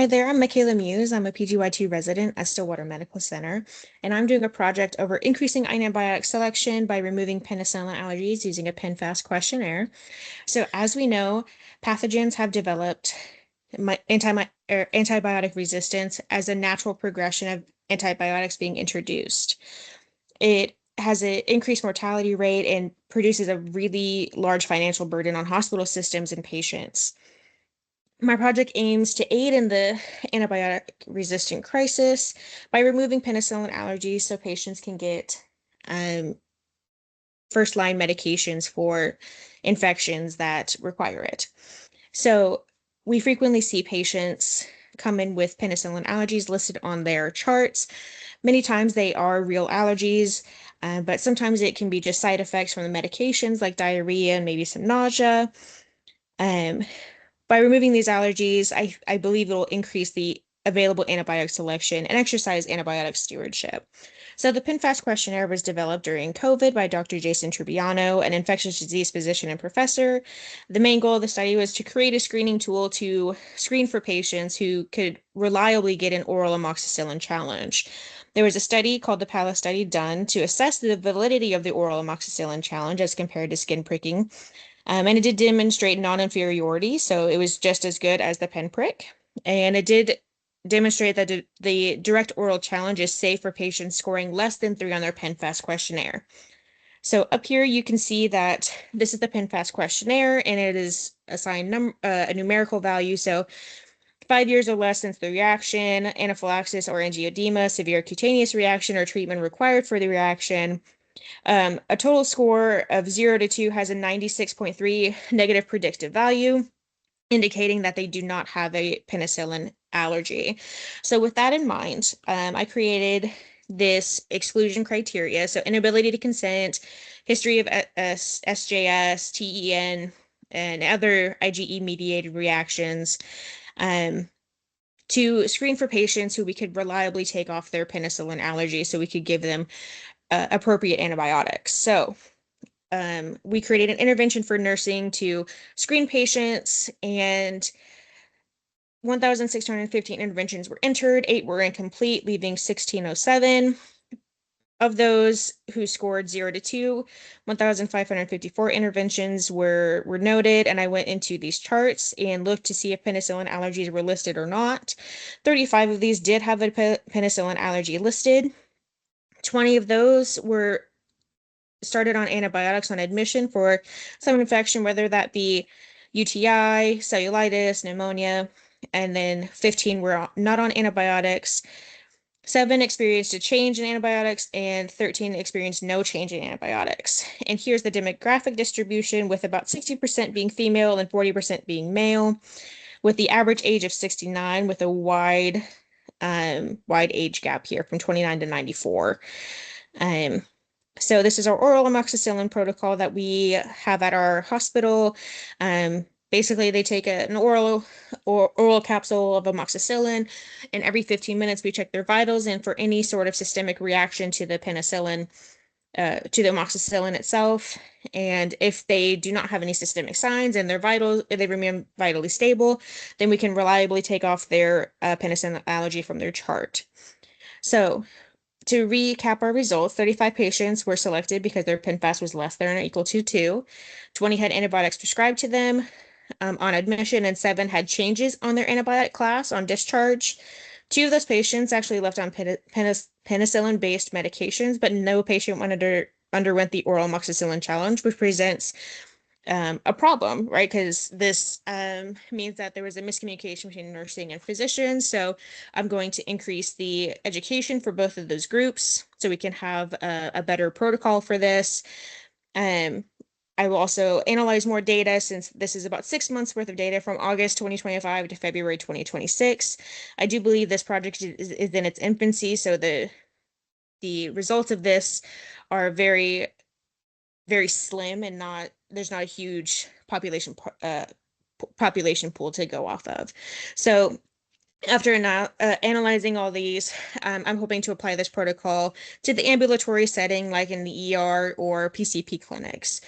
Hi there, I'm Michaela Muse. I'm a PGY2 resident at Stillwater Medical Center, and I'm doing a project over increasing antibiotic selection by removing penicillin allergies using a PenFast questionnaire. So, as we know, pathogens have developed antibiotic resistance as a natural progression of antibiotics being introduced. It has an increased mortality rate and produces a really large financial burden on hospital systems and patients. My project aims to aid in the antibiotic resistant crisis by removing penicillin allergies so patients can get um, first line medications for infections that require it. So we frequently see patients come in with penicillin allergies listed on their charts. Many times they are real allergies, but sometimes it can be just side effects from the medications like diarrhea and maybe some nausea. Um, by removing these allergies, I believe it will increase the available antibiotic selection and exercise antibiotic stewardship. So the PinFast questionnaire was developed during COVID by Dr. Jason Trubiano, an infectious disease physician and professor. The main goal of the study was to create a screening tool to screen for patients who could reliably get an oral amoxicillin challenge. There was a study called the PALA study done to assess the validity of the oral amoxicillin challenge as compared to skin pricking, and it did demonstrate non-inferiority, so it was just as good as the pen prick. And it did demonstrate that the direct oral challenge is safe for patients scoring less than 3 on their PenFast questionnaire. So up here you can see that this is the PenFast questionnaire, and it is assigned a numerical value. So 5 years or less since the reaction, anaphylaxis or angioedema, severe cutaneous reaction or treatment required for the reaction. A total score of 0 to 2 has a 96.3 negative predictive value, indicating that they do not have a penicillin allergy. So with that in mind, I created this exclusion criteria. So inability to consent, history of SJS, TEN, and other IgE-mediated reactions, um, to screen for patients who we could reliably take off their penicillin allergy so we could give them appropriate antibiotics. So we created an intervention for nursing to screen patients, and 1,615 interventions were entered, 8 were incomplete, leaving 1,607. Of those who scored 0 to 2, 1,554 interventions were noted, and I went into these charts and looked to see if penicillin allergies were listed or not. 35 of these did have a penicillin allergy listed. 20 of those were started on antibiotics on admission for some infection, whether that be UTI, cellulitis, pneumonia, and then 15 were not on antibiotics. 7 experienced a change in antibiotics, and 13 experienced no change in antibiotics. And here's the demographic distribution, with about 60% being female and 40% being male, with the average age of 69, with a wide age gap here from 29 to 94. So this is our oral amoxicillin protocol that we have at our hospital. Basically, they take an oral capsule of amoxicillin, and every 15 minutes we check their vitals, and for any sort of systemic reaction to the penicillin, to the amoxicillin itself. And if they do not have any systemic signs and they remain vitally stable, then we can reliably take off their penicillin allergy from their chart. So to recap our results, 35 patients were selected because their PenFast was less than or equal to 2. 20 had antibiotics prescribed to them on admission, and 7 had changes on their antibiotic class on discharge. 2 of those patients actually left on penicillin-based medications, but no patient underwent the oral amoxicillin challenge, which presents a problem, right? Because this means that there was a miscommunication between nursing and physicians. So I'm going to increase the education for both of those groups so we can have a better protocol for this. I will also analyze more data, since this is about 6 months worth of data from August 2025 to February 2026. I do believe this project is in its infancy, so the results of this are very, very slim, and there's not a huge population pool to go off of. So after analyzing all these, I'm hoping to apply this protocol to the ambulatory setting, like in the ER or PCP clinics.